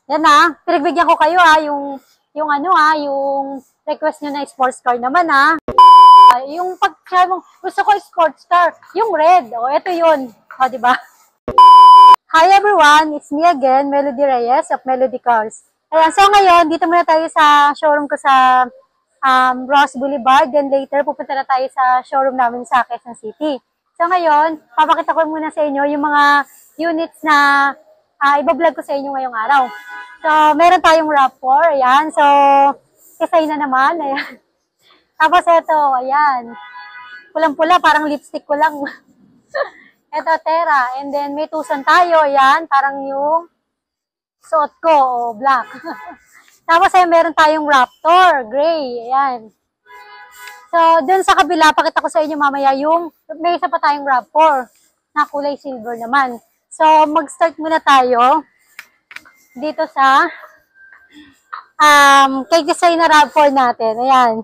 Yan na, pinagbigyan ko kayo yung ano yung request nyo na sports car naman Yung pag gusto ko sports car, yung red. O, ito yun. O, diba? Hi everyone, it's me again, Melody Reyes of Melody Cars. Ayan, so ngayon, dito muna tayo sa showroom ko sa Ross Boulevard. Then later, pupunta na tayo sa showroom namin sa Quezon City. So ngayon, papakita ko muna sa inyo yung mga units na ibablog ko sa inyo ngayong araw. So, meron tayong RAV4, ayan. So, kisay na naman, ayan. Tapos ito, ayan. Pulang-pula, parang lipstick ko lang. Ito, Terra. And then, may Tucson tayo, ayan. Parang yung suot ko, black. Tapos, ayan, meron tayong Raptor, gray, ayan. So, dun sa kabila, pakita ko sa inyo mamaya yung, may isa pa tayong RAV4 na kulay silver naman. So, mag-start muna tayo dito sa kay design na RAV4 natin. Ayan.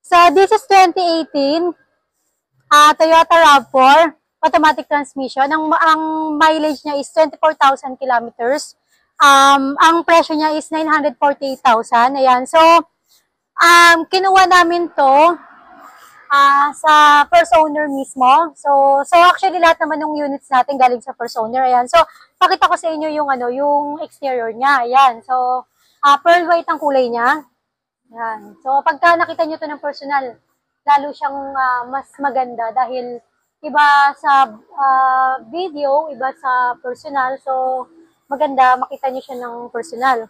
So, this is 2018 Toyota RAV4 automatic transmission. Ang mileage niya is 24,000 kilometers. Ang presyo niya is 948,000. Ayan. So, kinuha namin to sa first owner mismo. So actually lahat naman ng units natin galing sa first owner. Ayan. So, pakita ko sa inyo yung yung exterior niya. Ayan. So, pearl white ang kulay niya. Ayan. So, pagka nakita niyo to ng personal, lalo siyang mas maganda dahil iba sa video, iba sa personal. So, maganda makita niyo siya ng personal.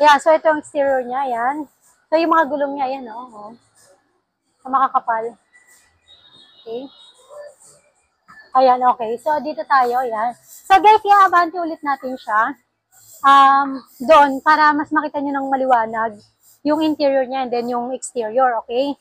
Ayan. So, ito yung exterior niya. Ayan. So, yung mga gulong niya, ayan, oh. Makakapal. Okay. Ayan, okay. So, dito tayo. Ayan. So, guys, i-abante ulit natin siya. Doon, para mas makita nyo ng maliwanag yung interior niya and then yung exterior. Okay?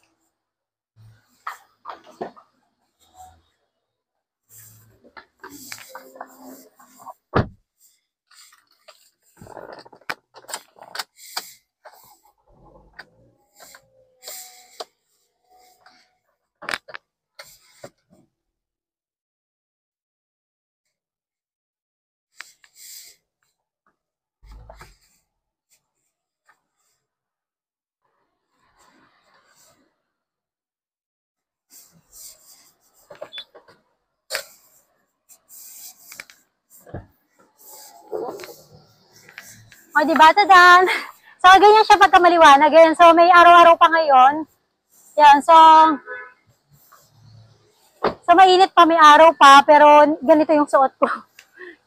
O, diba? Tadan! So, ganyan siya pagka maliwanag. Ganyan. So, may araw-araw pa ngayon. Yan. So, mainit pa, may araw pa, pero ganito yung suot ko.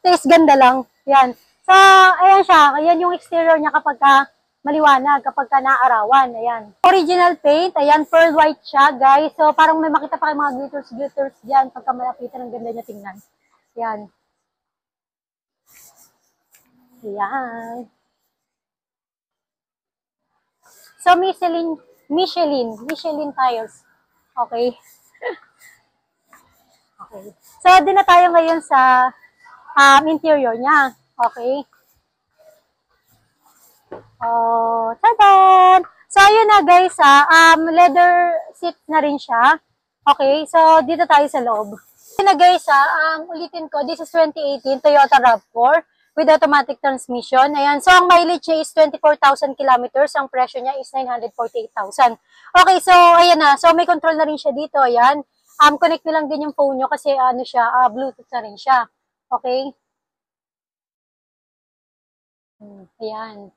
Taste ganda lang. Yan. So, ayan siya. Ayan yung exterior niya kapag maliwanag, kapag naarawan. Ayan. Original paint. Ayan, pearl white siya, guys. So, parang may makita pa kayo mga glitters dyan pagka malapitan. Ang ganda niya tingnan. Ayan. Ayan. So, Michelin tires. Okay. Okay. So, din na tayo ngayon sa interior niya. Okay. Oh, tadan! So, ayun na guys, leather seat na rin siya. Okay. So, dito tayo sa loob. Ayun na guys, ulitin ko, this is 2018 Toyota RAV4 with automatic transmission. Ayan. So, ang mileage niya is 24,000 kilometers. Ang presyo niya is 948,000. Okay. So, ayan na. So, may control na rin siya dito. Ayan. Connect nyo lang din yung phone nyo kasi ano siya, Bluetooth na rin siya. Okay? Ayan.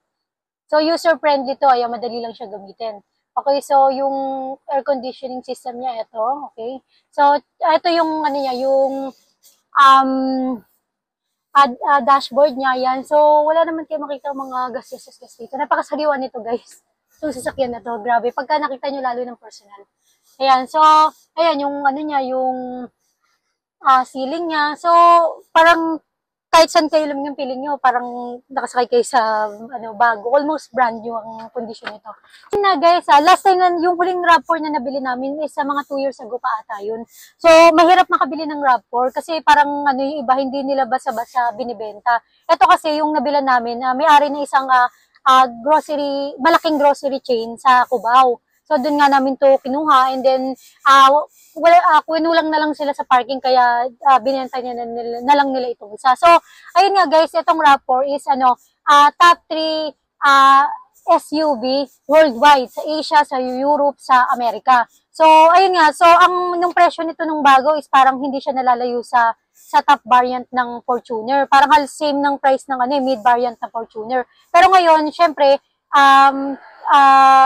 So, user-friendly to. Ayan, madali lang siya gamitin. Okay, so yung air conditioning system niya, ito. Okay? So, ito yung, ano niya, yung dashboard niya. Yan. So, wala naman kayo makita mga gas dito. Napakasariwan nito, guys. Itong sasakyan na to. Grabe. Pagka nakita nyo lalo ng personal. Ayan. So, ayan, yung ano niya, yung ceiling niya. So, parang kahit saan kayo luming yung feeling nyo, parang nakasakay kayo sa bago. Almost brand new ang condition nito. Yun na guys, last time yung huling RAV4 na nabili namin is sa mga 2 years ago pa ata yun. So, mahirap makabili ng RAV4 kasi parang yung iba hindi nila basa-basa binibenta. Ito kasi yung nabila namin, may-ari na isang malaking grocery chain sa Cubao. So, dun nga namin to kinuha and then kinulang na lang sila sa parking kaya binenta na lang nila itong isa. So, ayun nga guys, itong RAV4 is top 3 SUV worldwide, sa Asia, sa Europe, sa Amerika. So, ayun nga. So, nung presyo nito nung bago is parang hindi siya nalalayo sa top variant ng Fortuner. Parang same ng price ng mid variant ng Fortuner. Pero ngayon, syempre,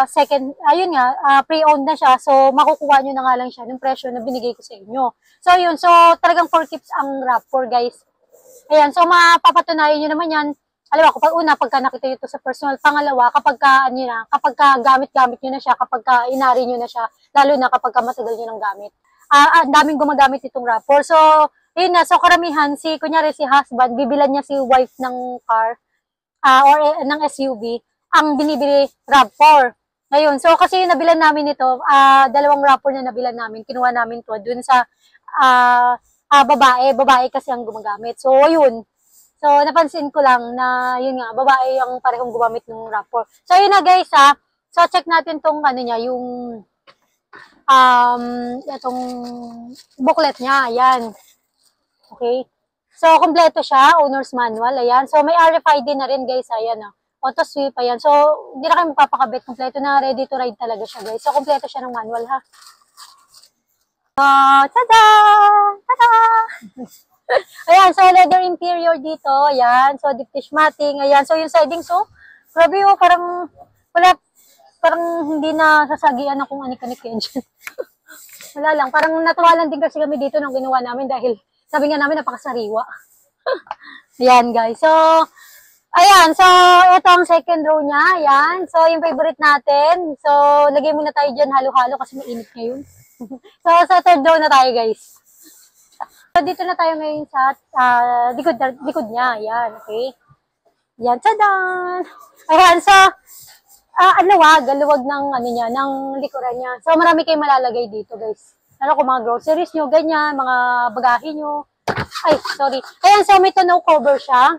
second, ayun nga, pre-owned na siya. So, makukuha nyo na nga lang siya ng presyo na binigay ko sa inyo. So, ayun. So, talagang 4 keeps ang RAV4, guys. Ayan. So, mapapatunayan nyo naman yan. Alam mo, pagka nakita nyo ito sa personal. Pangalawa, kapag gamit-gamit nyo na siya, kapag inari nyo na siya, lalo na kapag matagal nyo ng gamit. Ang daming gumagamit itong RAV4. So, yun na. So, karamihan, kunyari si husband, bibilan niya si wife ng car, or ng SUV, ang binibili RAV4. Ngayon, so kasi yung nabilan namin ito, 2 RAV4 na nabilan namin, kinuha namin to dun sa babae kasi ang gumagamit. So, ayun. So, napansin ko lang na, yun nga, babae ang parehong gumamit ng RAV4. So, yun na guys, So, check natin tong niya, yung itong booklet niya. Ayan. Okay. So, kompleto siya. Owner's manual. Ayan. So, may RFID na rin guys. Ayan. Auto sweep. Ayan. So, hindi na kayo magpapakabit. Kompleto na. Ready to ride talaga siya guys. So, kompleto siya ng manual ha. Tada! Tada! Ayan, so leather interior dito. Ayan, so deep dish matting. Ayan, so yung siding, so grabe parang hindi na sasagian na kung anik-anik yan dyan. Wala lang, parang natuwa lang din kasi kami dito nung ginawa namin dahil sabi nga namin napakasariwa. Ayan guys, so ayan, so ito ang second row niya. Ayan, so yung favorite natin. So lagay muna tayo dyan halo-halo kasi mainit ngayon. So sa third row na tayo guys. So, dito na tayo ngayon sa likod niya. Ayan, okay. Ayan, tadan! Ayan, so, luwag ng, niya, ng likuran niya. So, marami kayong malalagay dito, guys. Ano kung mga groceries nyo, ganyan, mga bagahe nyo. Ay, sorry. Ayan, so, may tonneau cover siya.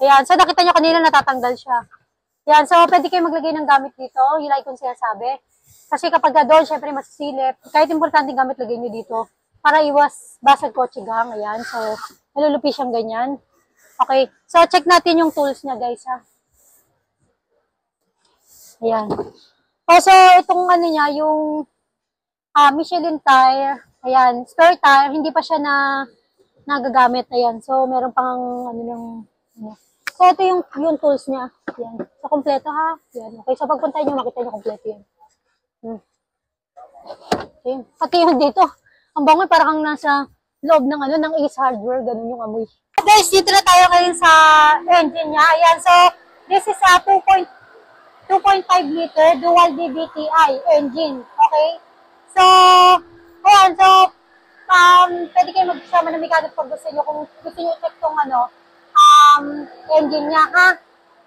Ayan, so, nakita nyo kanina natatanggal siya. Ayan, so, pwede kayo maglagay ng gamit dito. Yung like kong sinasabi. Kasi kapag doon, syempre, masisilip. Kahit importante gamit, lagay nyo dito. Para iwas basag kotse gang. Ayan. So, malulupi siyang ganyan. Okay. So, check natin yung tools niya, guys, ha. Ayan. So, itong niya, yung Michelin tire. Ayan. Spare tire. Hindi pa siya nagagamit. Ayan. So, meron pang So, ito yung tools niya. Ayan. So, kompleto, ha. Ayan. Okay. So, pagpunta nyo, makita nyo kompleto yan. Okay. Pati yun dito. Ang bangoy, parang nasa loob ng ng Ace Hardware, ganun yung amoy. Guys, dito na tayo ngayon sa engine niya. Ayan, so, this is a 2.5 liter dual DBTI engine. Okay? So, ayan, so, pwede kayo magsama ng mechanic pag gusto nyo, kung gusto nyo check tong engine niya, ha?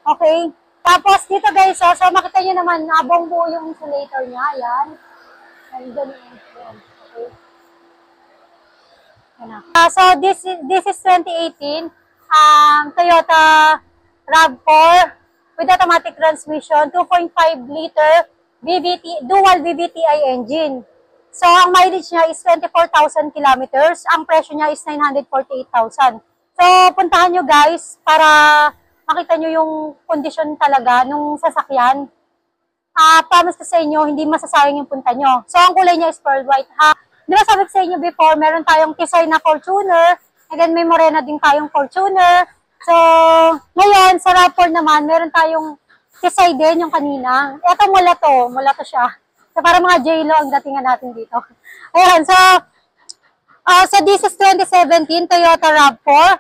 Okay? Tapos, dito guys, so makita nyo naman, buong buo yung insulator niya. Ayan. Ayan, ayan. Okay? So this is 2018 Toyota RAV4 with automatic transmission, 2.5 liter dual VVTi engine. So ang mileage niya is 24,000 kilometers. Ang presyo niya is 948,000. So puntahan nyo guys para makita nyo yung kondisyon talaga nung sasakyan. Promise ko sa inyo, hindi masasayang yung punta nyo. So ang kulay niya is pearl white ha. Di ba sabi ko sa inyo before, meron tayong Tisay na Fortuner, and then may Morena din tayong Fortuner. So, ngayon, sa RAV4 naman, meron tayong Tisay din yung kanina. Ito mula to siya. So, para mga J-Lo ang datingan natin dito. Ayan, so this is 2017 Toyota RAV4,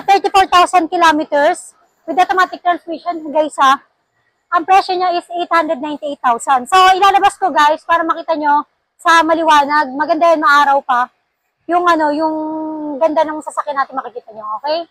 34,000 kilometers with automatic transmission, guys ha. Ang presyo niya is 898,000. So, ilalabas ko guys, para makita nyo, sa maliwanag, maganda yun, maaraw pa. Yung yung ganda ng sasakyan natin makikita nyo, okay?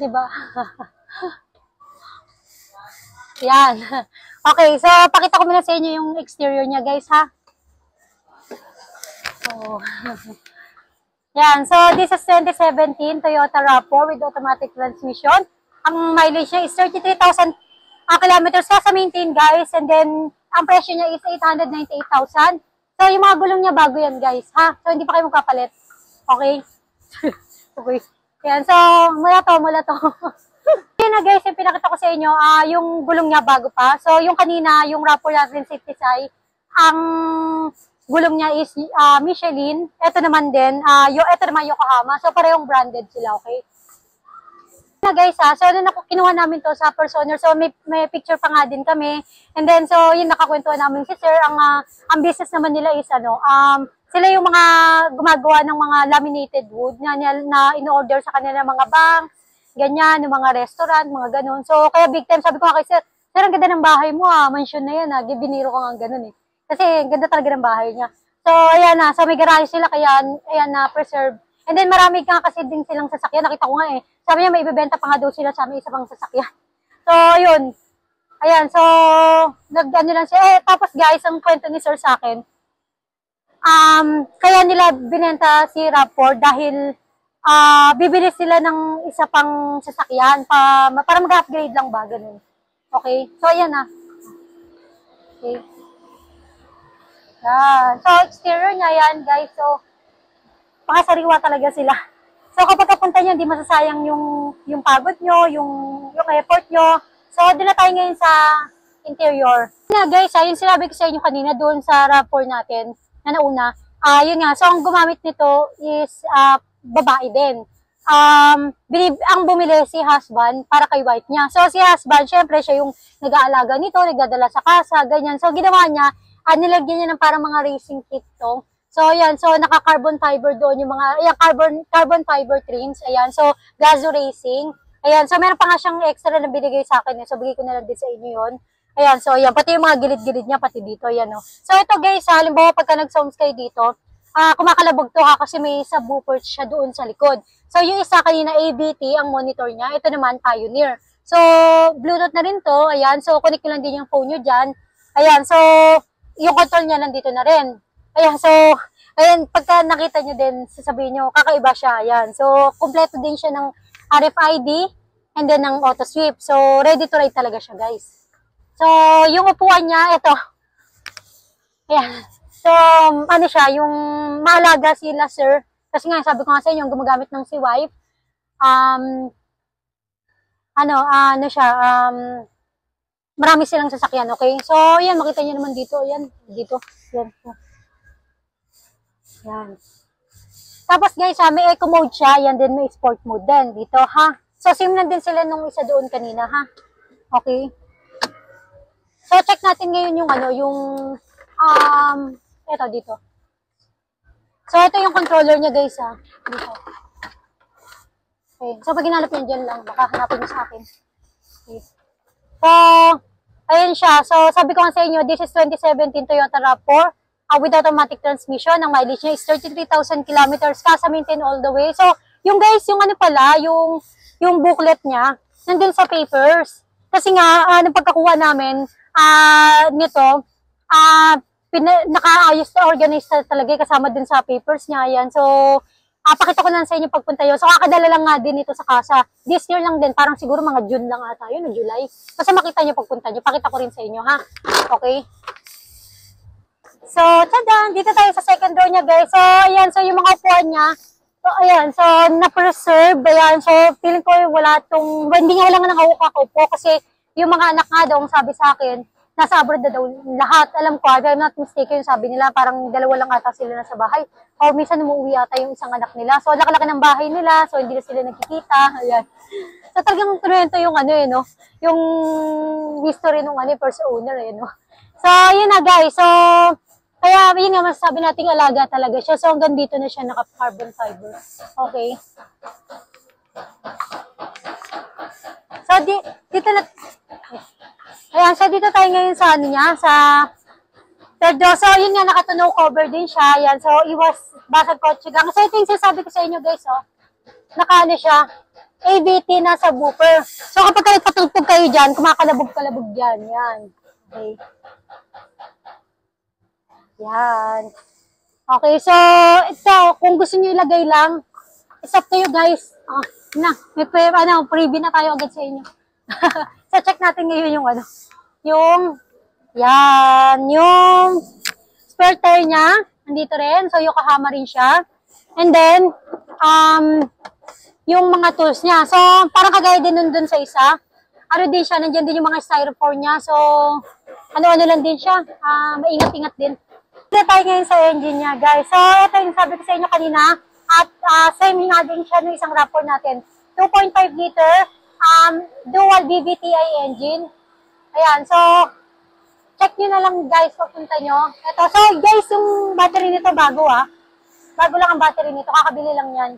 Diba? Yan. Okay, so pakita ko muna sa inyo yung exterior niya, guys, ha? So, yan. So, this is 2017 Toyota RAV4 with automatic transmission. Ang mileage niya is 33,000 kilometers sa maintain, guys. And then, ang presyo niya is 898,000. So, yung mga gulong niya bago yan, guys, ha? So, hindi pa kayo magkapalit. Okay? Okay. Yan. So, mula to. Yun na, guys, yung pinakita ko sa inyo, yung gulong niya bago pa. So, yung kanina, yung RAV4 natin safety side, ang gulong niya is Michelin. Ito naman din, ito naman Yokohama. So, parehong branded sila, okay? Na guys, so kinuha namin to sa Personer. So, may picture pa nga din kami. And then, so, yun, nakakwentuhan namin si sir. Ang business naman nila is, sila yung mga gumagawa ng mga laminated wood na in-order sa kanila mga banks, ganyan, yung mga restaurant, mga ganun. So, kaya big time, sabi ko kay sir, sir, ang ganda ng bahay mo, mansion na yan, biniro ko nga ganun eh. Kasi, ganda talaga ng bahay niya. So, ayan na, sa may garage sila, kaya, ayan na, preserve. And then, marami nga kasi din silang sasakyan, nakita ko nga eh. Sabi niya, may ibibenta pa nga daw sila sa may isa pang sasakyan. So, yun. Ayan, so, nag-ano lang siya. Tapos guys, ang kwento ni sir sa akin, kaya nila binenta si RAV4 dahil bibili sila ng isa pang sasakyan para mag-upgrade lang ba, ganun. Okay? So, ayan na. Okay. Yan. So, exterior niya yan, guys. So, pakasariwa talaga sila. So, kapag kapunta nyo, hindi masasayang yung pagod nyo, yung effort nyo. So, doon na tayo ngayon sa interior. Nga, guys, yung sinabi ko sa inyo kanina doon sa RAV4 natin, na nauna, yun nga. So, ang gumamit nito is babae din. Ang bumili si husband para kay wife niya. So, si husband, syempre, siya yung nag-aalaga nito, nagdadala sa kasa, ganyan. So, ginawa niya, nilagyan niya ng parang mga racing kit to. So, ayan. So, naka-carbon fiber doon yung mga, ayan, carbon fiber trims. Ayan. So, Gazoo Racing. Ayan. So, meron pa nga siyang extra na binigay sa akin. So, bigay ko na lang din sa inyo yun. Ayan. So, ayan. Pati yung mga gilid-gilid niya, pati dito. Ayan, no. So, ito guys, halimbawa pagka nag-sounds kayo dito, kumakalabog to ha kasi may subwoofer siya doon sa likod. So, yung isa kanina ABT, ang monitor niya. Ito naman Pioneer. So, Bluetooth na rin to. Ayan. So, connect nyo lang din yung phone nyo dyan. Ayan. So, yung control niya nandito na rin. Ayan, so, ayan, pagka nakita nyo din, sasabihin nyo, kakaiba siya, ayan. So, kompleto din siya ng RFID, and then ng auto sweep. So, ready to ride talaga siya, guys. So, yung upuan niya, ito. Ayan. So, ano siya, yung maalaga sila, sir. Kasi nga, sabi ko nga sa inyo, yung gumagamit ng si wife, ano siya, marami silang sasakyan, okay? So, ayan, makita nyo naman dito, ayan, dito, ayan. Yan. Tapos guys, may eco mode siya. Yan din, may sport mode din dito, ha? So, same na din sila nung isa doon kanina, ha? Okay. So, check natin ngayon yung ito dito. So, ito yung controller niya, guys, ha? Dito. Okay. So, pag hinanap nyo dyan lang, baka hanapin nyo sa akin. Okay. So, ayan siya. So, sabi ko nga sa inyo, this is 2017 Toyota RAV4. With automatic transmission, ang mileage niya is 33,000 kilometers, kasa maintain all the way. So, yung guys, yung ano pala, yung booklet niya, nandun sa papers. Kasi nga, nung pagkakuha namin, nito, nakaayos na organized talaga, kasama din sa papers niya, yan. So, pakita ko lang sa inyo pagpunta yun. So, kakadala lang nga din ito sa kasa. This year lang din, parang siguro mga June lang ata yun, July. Basta makita nyo pagpunta nyo, pakita ko rin sa inyo, ha? Okay? So, tada, dito tayo sa second row niya, guys. So, ayan, so yung mga upuan niya, so, ayan, so, na-preserve, ayan, so, feeling ko wala tong, hindi nga lang nakaupo kasi yung mga anak nga daw, sabi sa akin, nasa abroad na daw lahat. Alam ko, if I'm not mistaken, sabi nila, parang dalawa lang ata sila nasa bahay. O, minsan umuwi ata yung isang anak nila. So, laki-laki ng bahay nila, so, hindi na sila nagkikita, ayan. So, talagang kwento yung no, yung history ng first owner, no. So, yun na, guys, so, kaya, yun nga, masasabi nating alaga talaga siya. So, hanggang dito na siya naka-carbon fiber. Okay. So, dito na, ayan, so dito tayo ngayon sa ano niya, sa third row. So, yun nga, nakatunog cover din siya. Ayan, so, iwas basag kotse gang. So, ito yung sasabi ko sa inyo, guys, oh. Nakaano siya, AVT na subwoofer. So, kapag nagpatugtog kayo dyan, kumakalabog-kalabog dyan. Yan. Okay. Yan. Okay, so, ito, kung gusto nyo ilagay lang, it's up to you guys. May preview na tayo agad sa inyo. So, check natin ngayon yung yung spare tire niya, nandito rin. So, Yokohama rin siya. And then, yung mga tools niya. So, parang kagaya din dun sa isa. Ano din siya, nandiyan din yung mga styrofoam niya. So, ano-ano lang din siya. Maingat-ingat din. Dito tayo ngayon sa engine niya, guys. So, ito yung sabi ko sa inyo kanina. At same nga din siya ng isang RAV4 natin. 2.5 liter, dual BVTi engine. Ayan, so, check nyo na lang guys, pagpunta nyo. Ito, so guys, yung battery nito bago Bago lang ang battery nito, kakabili lang yan.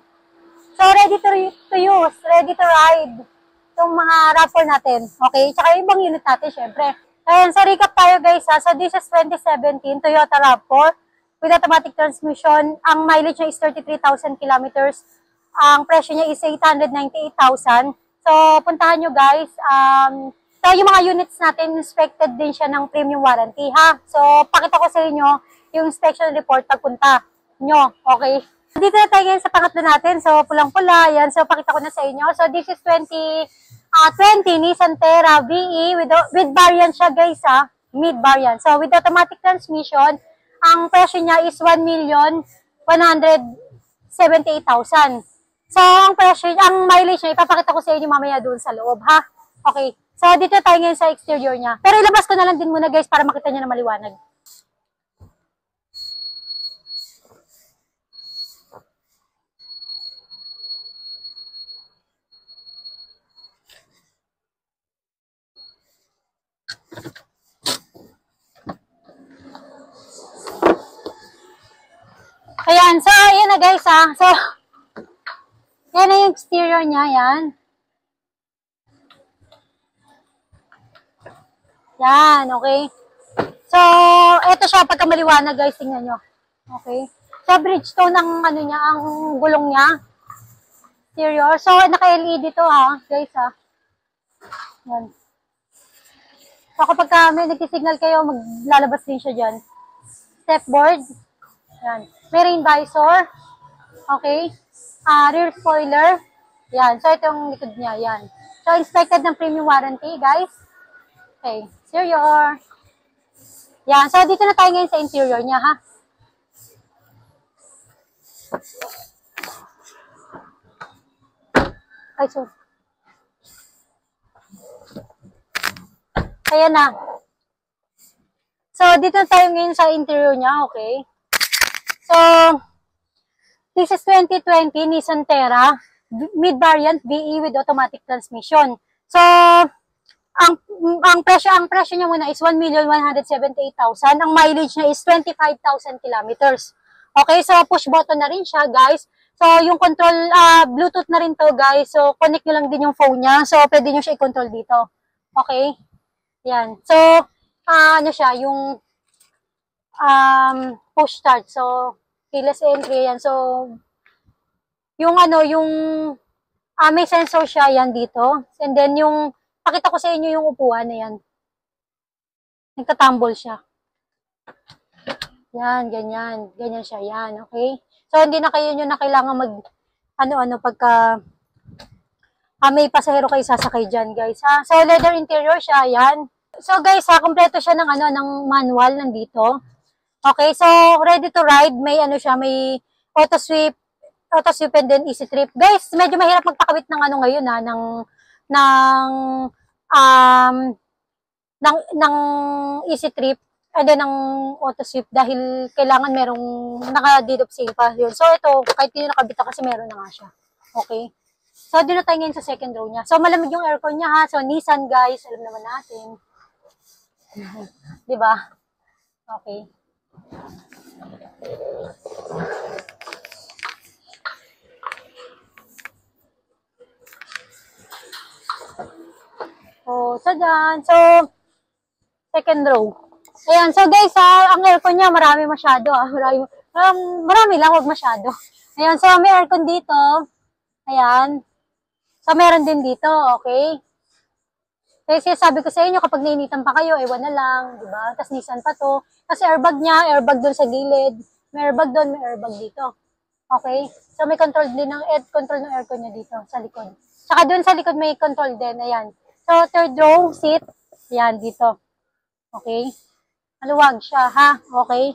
So, ready to use, ready to ride. Itong mga RAV4 natin. Okay, tsaka ibang unit natin, syempre. Ayan, so recap tayo guys So, this is 2017 Toyota RAV4 with automatic transmission. Ang mileage niya is 33,000 kilometers. Ang presyo niya is 898,000. So, puntahan nyo guys. So, yung mga units natin, inspected din siya ng premium warranty, ha? So, pakita ko sa inyo yung inspection report pagpunta nyo, okay? Dito na tayo ngayon sa pangatlo natin. So, pulang-pula, yan. So, pakita ko na sa inyo. So, this is 2020 Nissan Terra VE with variant siya, guys, mid-variant. So, with automatic transmission, ang presyo niya is 1,178,000. So, ang mileage niya, ipapakita ko sa inyo mamaya doon sa loob, ha? Okay. So, dito tayo ngayon sa exterior niya. Pero ilabas ko na lang din muna, guys, para makita niyo na maliwanag. Ayan, so, ayan na guys, So, yan na yung exterior niya, yan. Yan, okay. So, eto siya, pagka maliwanag guys, tingnan nyo. Okay. So, Bridgestone ang, niya, ang gulong niya. Exterior. So, naka-LED to, guys, Yan. So, kapag may nagtisignal kayo, maglalabas din siya dyan. Stepboard. Yan. May rain visor. Okay. Rear spoiler. Yan. So, ito yung likod niya. Yan. So, inspected ng premium warranty, guys. Okay. Exterior. Yan. So, dito na tayo ngayon sa interior niya, ha? Ay, sorry. Ayan na. So, dito na tayo ngayon sa interior niya, okay? So, this is 2020 Nissan Terra, mid-variant VE with automatic transmission. So, ang presyo niya muna is 1,178,000. Ang mileage niya is 25,000 kilometers. Okay, so push button na rin siya, guys. So, yung control, Bluetooth na rin to, guys. So, connect nyo lang din yung phone niya. So, pwede nyo siya i-control dito. Okay? Yan. So, ano siya, yung push start. So, keyless entry yan. So, yung may sensor siya yan dito. And then, pakita ko sa inyo yung upuan na yan. Nagtatambol siya. Yan, ganyan. Ganyan siya, yan. Okay? So, hindi na kayo na kailangan pagka may pasahero kayo sasakay dyan, guys, ha? So, leather interior siya, yan. So, guys, kompleto siya ng manual nandito. Okay, so, ready to ride. May siya, may auto sweep and then easy trip. Guys, medyo mahirap magpakawit ng ngayon, ng easy trip and then ng auto sweep dahil kailangan merong naka-deed of sale pa yun. So, ito, kahit hindi nakabita kasi meron na nga siya. Okay. So, doon na tayo ngayon sa second row niya. So, malamig yung aircon niya, ha. So, Nissan, guys, alam naman natin. Diba? Okay. So, dyan. So, second row. Ayan. So, guys, ang aircon niya, marami masyado. Marami lang, wag masyado. Ayan. So, may aircon dito. Ayan. So, meron din dito, okay? Kasi sabi ko sa inyo, kapag nainitan pa kayo, ewan na lang, di ba? Tapos Nissan pa to. Kasi airbag niya, airbag doon sa gilid. May airbag doon, may airbag dito. Okay? So, may control din ng control ng aircon niya dito sa likod. Saka doon sa likod may control din, ayan. So, third row seat, ayan, dito. Okay? Maluwag siya, ha? Okay?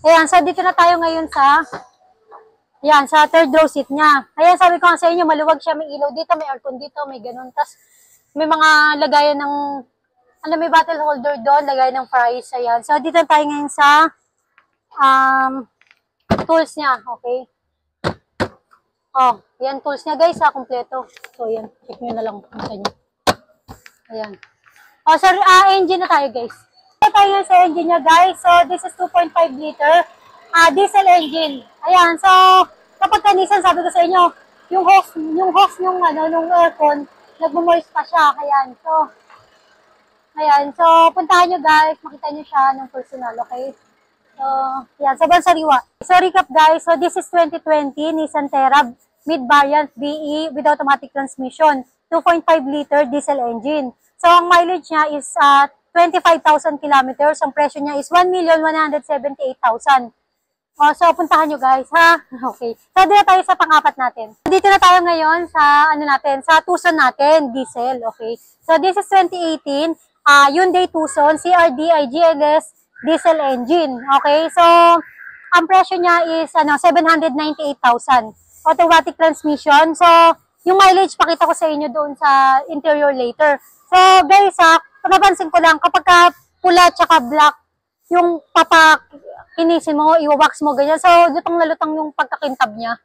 Ayan, so dito na tayo ngayon sa ayan, sa third row seat niya. Ayan, sabi ko nga sa inyo, maluwag siya, may ilaw dito, may aircon dito, may ganun. Tapos, may mga lagayan ng, may bottle holder doon, lagayan ng fries, ayan. So, dito tayo ngayon sa, tools niya, okay? Oh, yan, tools niya guys, kompleto. So, yan, check nyo na lang kung sa inyo. Ayan. Oh, sorry, engine na tayo guys. Dito tayo ngayon sa engine niya guys. So, this is 2.5 liter. Diesel engine. Ayan, so, kapag kanisan, sabi ko sa inyo, yung hose nung aircon, nagmo-moist pa siya. Ayan, so, puntahan nyo guys, makita nyo siya ng personal, okay? So, ayan, sobrang sariwa. So, recap guys, so this is 2020 Nissan Terra mid-variant BE with automatic transmission, 2.5 liter diesel engine. So, ang mileage niya is 25,000 kilometers. Ang presyo niya is 1,178,000. So, puntahan nyo guys, ha? Okay. So, dito tayo sa pang-apat natin. Dito na tayo ngayon sa, sa Tucson natin, diesel, okay? So, this is 2018, Hyundai Tucson, CRD IGLS diesel engine, okay? So, ang presyo niya is, 798,000. Automatic transmission. So, yung mileage, pakita ko sa inyo doon sa interior later. So, guys, napansin ko lang, kapag pula tsaka black, yung kinisin mo, i-wax mo, ganyan. So, lutang na lutang yung pagkakintab niya.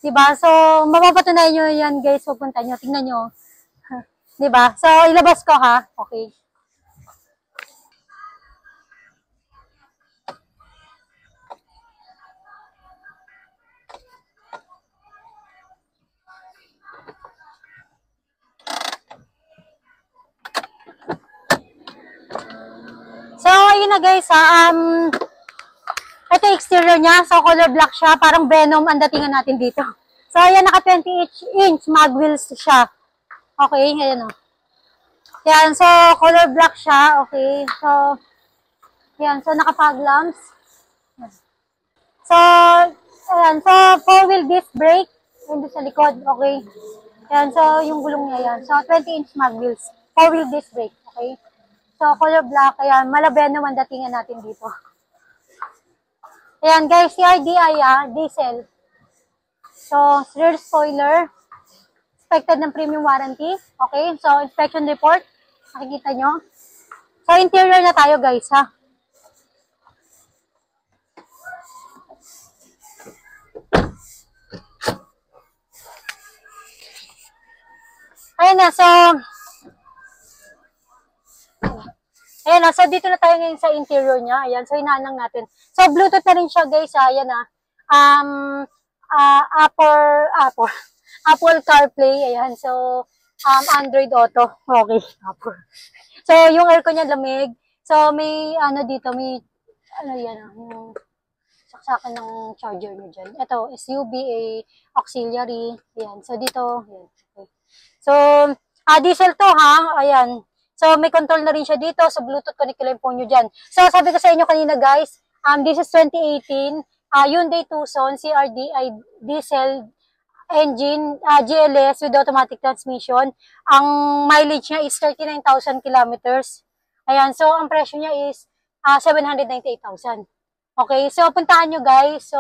Diba? So, mapapatunayan nyo yan, guys. Pupunta nyo. Tingnan nyo. Diba? So, ilabas ko, ha? Okay. So, ayun na, guys, ito exterior niya. So, color black siya. Parang Venom ang datingan natin dito. So, ayan, naka 20-inch mag wheels siya. Okay, ayan o. Ayan, so, color black siya. Okay, so, ayan, so, naka fog lamps. So, ayan, so, 4-wheel disc brake. Ayan, sa likod. Okay. Ayan, so, yung gulong niya yan. So, 20-inch mag wheels. 4-wheel disc brake. Okay. So, color black. Ayan, Venom ang datingan natin dito. Ayan guys, CRDI diesel. So, rear spoiler. Expected ng premium warranty. Okay, so inspection report. Makikita nyo. So, interior na tayo guys, ha. Ayan na, so, ayan na, so dito na tayo ngayon sa interior niya. Ayan, so hinaan lang natin. So, Bluetooth na rin siya guys, ha. Ayan na. Apple CarPlay. Ayan, so, Android Auto. Okay, Apple. So, yung aircon niya lamig. So, may, dito, may, yan, yung saksakan ng charger niya dyan. Ito, SUBA, auxiliary. Ayan, so dito, ayan. Okay. So, diesel to, ha. Ayan. So, may control na rin siya dito. So, Bluetooth connect lang po nyo dyan. So, sabi ko sa inyo kanina, guys, this is 2018, Hyundai Tucson, CRDI diesel engine, GLS with automatic transmission. Ang mileage niya is 39,000 kilometers. Ayan, so, ang presyo niya is 798,000. Okay, so, puntahan nyo, guys. So,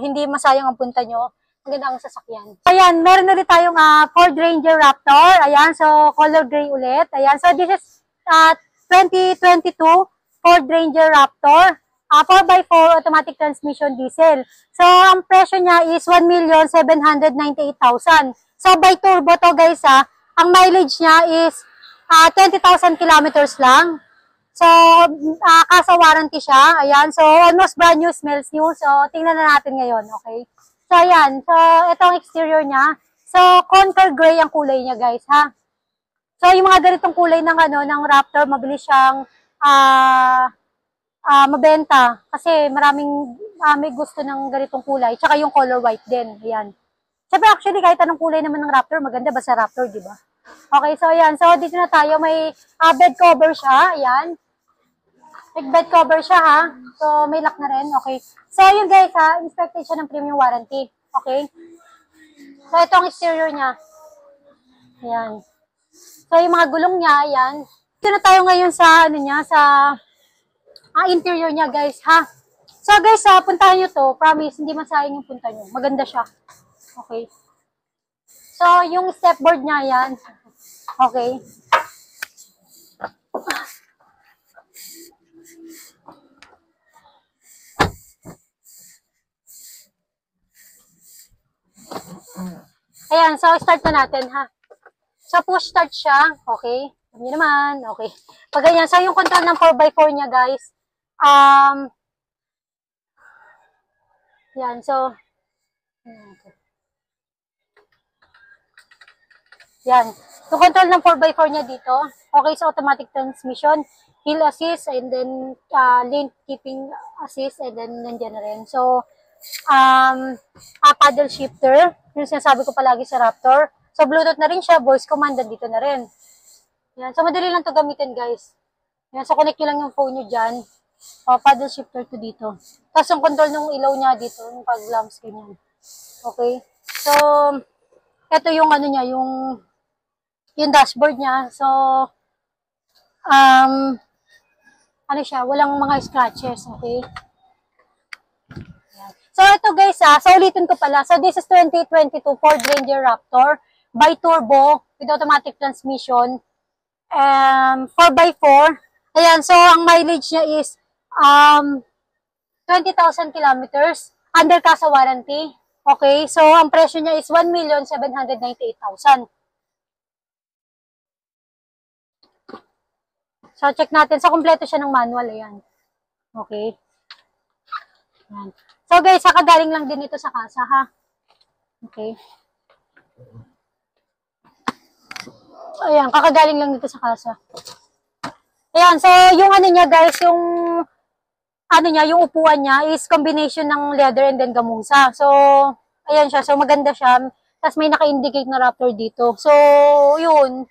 hindi masayang ang punta nyo. Ang ganda ang sasakyan. Ayan, meron ulit tayong Ford Ranger Raptor. Ayan, so color gray ulit. Ayan, so this is 2022 Ford Ranger Raptor. 4x4 automatic transmission diesel. So, ang presyo niya is 1,798,000. So, by turbo to guys, ang mileage niya is 20,000 kilometers lang. So, kasa warranty siya. Ayan, so almost brand new, smells new. So, tingnan na natin ngayon, okay? So, ayan. So, ito ang exterior niya. So, conquer gray ang kulay niya, guys, ha? So, yung mga ganitong kulay ng, ng Raptor, mabilis siyang mabenta. Kasi maraming may gusto ng ganitong kulay. Tsaka yung color white din. Ayan. Siyempre, actually, kahit anong kulay naman ng Raptor, maganda basta Raptor, di ba? Okay, so ayan. So, dito na tayo. May bed cover siya. Ayan. May bed cover siya, ha? So, may lock na rin. Okay. So, yun guys, ha? Inspected siya ng premium warranty. Okay. So, ito ang exterior niya. Ayan. So, yung mga gulong niya, ayan. Dito na tayo ngayon sa, ano niya, sa interior niya, guys, ha? So, guys, puntahan nyo to. Promise, hindi masayang yung punta nyo. Maganda siya. Okay. So, yung stepboard niya, yan. Okay. Ayan, so start na natin, ha. So, push start siya. Okay. Alam niyo naman. Okay. Pag ganyan, so yung control ng 4x4 niya, guys. Yan, so, yan. Yung control ng 4x4 niya dito. Okay, so automatic transmission, hill assist, and then lane keeping assist, and then nandiyan na rin. So, paddle shifter. Yung sinasabi ko palagi sa Raptor. So, Bluetooth na rin siya. Voice command dito na rin. Yan. So, madali lang to gamitin, guys. Yan. So, connect nyo lang yung phone nyo dyan. Paddle shifter to dito. Tapos, yung control ng ilaw niya dito. Yung pag-lamps, ganyan. Okay. So, ito yung ano niya, yung dashboard niya. So, ano siya, walang mga scratches. Okay. So, ito guys, so ulitin ko pala. So, this is 2022 Ford Ranger Raptor by turbo with automatic transmission. 4x4. Ayan, so ang mileage niya is 20,000 kilometers under CASA warranty. Okay, so ang presyo niya is 1,798,000. So, check natin. So, kompleto siya ng manual. Ayan. Okay. Ayan. So guys, kakagaling lang din ito sa kasa, ha? Okay. Ayan, kakagaling lang dito sa kasa. Ayan, so yung ano niya guys, yung ano niya, yung upuan niya is combination ng leather and then gamusa. So, ayan siya. So, maganda siya. Tapos may naka-indicate na Raptor dito. So, yun.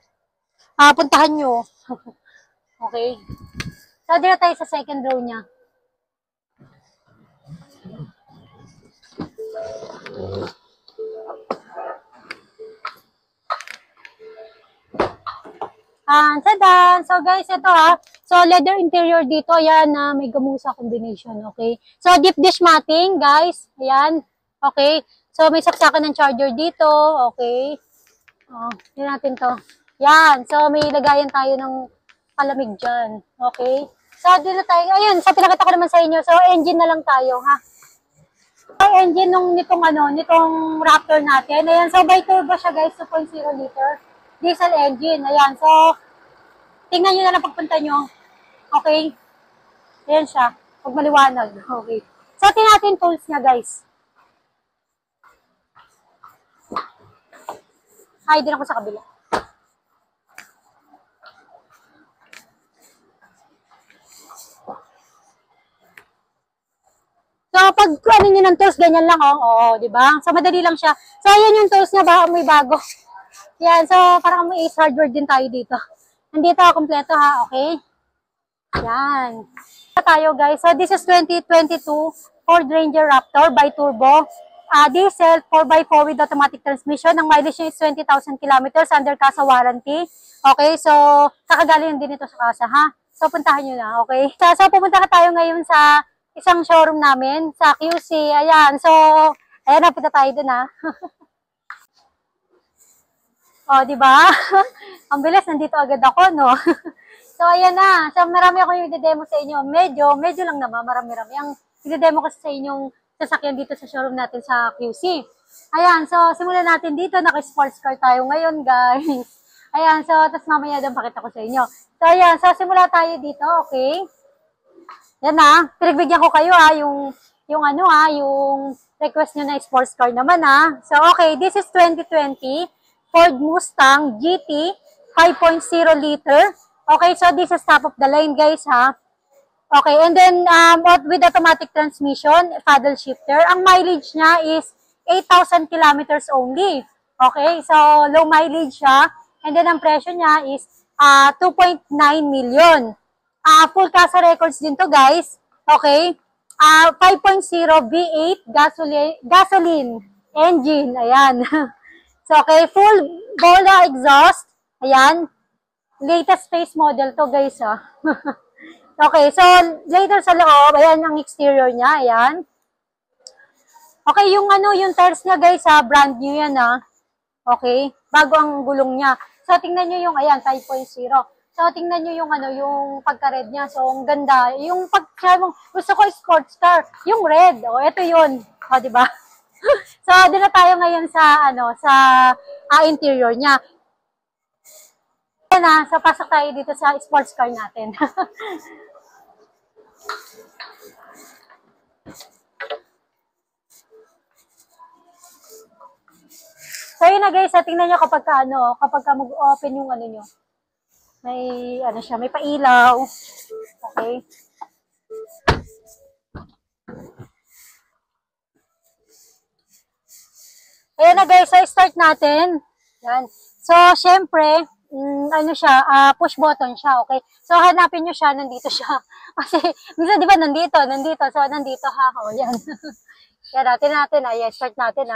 Puntahan nyo. Okay. So, dito tayo sa second row niya. Tadan! So guys, ito So leather interior dito, ayan na may gamusa combination, okay? So deep dish matting, guys. Ayan. Okay. So may saksakan ng charger dito, okay? Yan natin to. Yan. So may lagayan tayo ng palamig dyan. Okay? So dito tayo. Ayun, so pinakita ko naman sa inyo. So engine na lang tayo, ha? Ang engine nitong Raptor natin. Ayan, so by turbo siya guys, 2.0 liter. Diesel engine. Ayan, so tingnan nyo na lang pagpunta nyo. Okay? Ayan siya. Pag maliwanag. Okay. So tingnan natin tools niya guys. Ay, din ako sa kabila. So, pag ano nyo ng tools, ganyan lang, Oo, di ba? So, madali lang siya. So, ayan yung tools niya, may bago. Yan, so, parang may Ace Hardware din tayo dito. Nandito, kompleto ha, okay? Yan. Tayo, guys. So, this is 2022 Ford Ranger Raptor by Turbo. Diesel, 4x4 with automatic transmission. Ang mileage niya is 20,000 kilometers under CASA warranty. Okay, so, kakagaling din ito sa CASA, ha? So, puntahan nyo na, okay? So, pupunta ka tayo ngayon sa isang showroom namin sa QC. Ayan. So, ayan na, punta tayo dun, ha. Di ba? Ang bilis, nandito agad ako, no? So, ayan na. So, marami ako yung i-demo sa inyo. Medyo lang naman, marami-rami. Ang i-demo ko sa inyong sasakyan dito sa showroom natin sa QC. Ayan. So, simulan natin dito. Naka-sports car tayo ngayon, guys. Ayan. So, tapos mamaya doon pakita ko sa inyo. So, ayan. So, simula tayo dito, okay? Yan pinagbigyan ko kayo yung request nyo na sports car naman So, okay, this is 2020 Ford Mustang GT 5.0 liter. Okay, so this is top of the line guys Okay, and then with automatic transmission, paddle shifter, ang mileage niya is 8,000 kilometers only. Okay, so low mileage siya. And then ang presyo niya is 2.9 million. Full CASA records din to, guys. Okay, 5.0 V8 gasoline engine. Ayan. So, okay, full Bola exhaust. Ayan. Latest face model to, guys, Okay, so later sa loob, ayan ang exterior niya, ayan. Okay, yung tires niya, guys, brand new yan, Okay, bago ang gulong niya. So tingnan niyo yung ayan 5.0. So tingnan niyo yung yung pagka-red niya. So ang ganda, yung gusto ko sports car, yung red. Oh, ito 'yun. Oh, di ba? So doon na tayo ngayon sa interior niya. So pasok tayo dito sa sports car natin. So yun na, guys, tingnan nyo kapag mag-open yung nyo. May siya, may pailaw. Okay. Ayan na, guys, so start natin. Yan. So syempre, siya, push button siya, okay? So hanapin nyo siya, nandito siya. Kasi minsan 'di ba nandito. So nandito O yan. Yan natin, ayan, start natin,